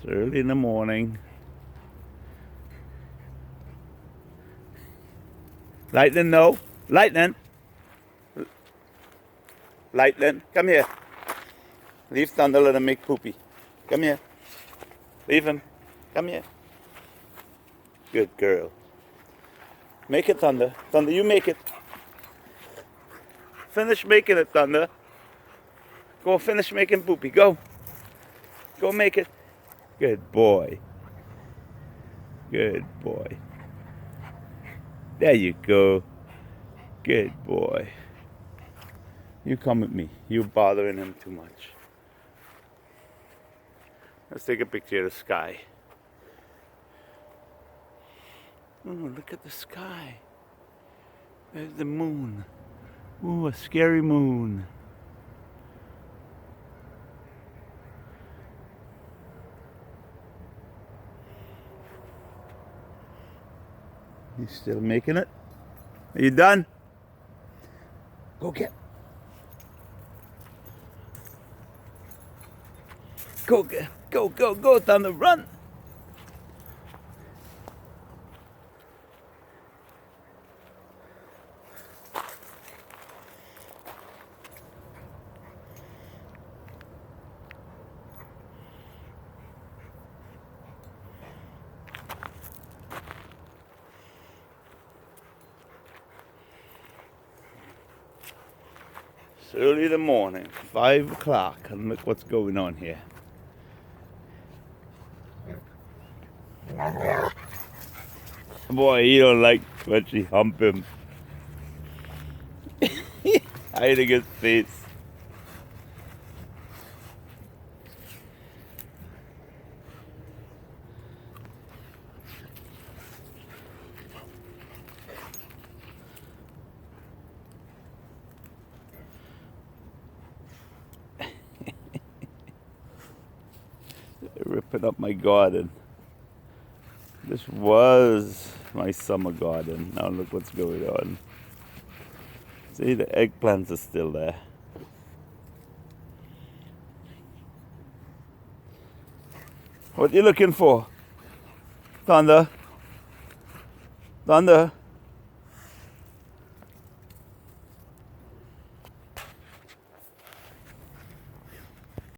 It's early in the morning. Lightning, no. Lightning. Lightning, come here. Leave Thunder, let him make poopy. Come here. Leave him. Come here. Good girl. Make it, Thunder. Thunder, you make it. Finish making it, Thunder. Go finish making poopy. Go. Go make it. Good boy. Good boy. There you go. Good boy. You come with me. You're bothering him too much. Let's take a picture of the sky. Oh, look at the sky. There's the moon. Ooh, a scary moon. You still making it? Are you done? Go get. Go get. Go, Thunder, run! It's early in the morning, 5 o'clock, and look what's going on here. Boy, he don't like when she hump him. Hiding his face. Ripping up my garden. This was my summer garden. Now look what's going on. See, the eggplants are still there. What are you looking for? Thunder? Thunder?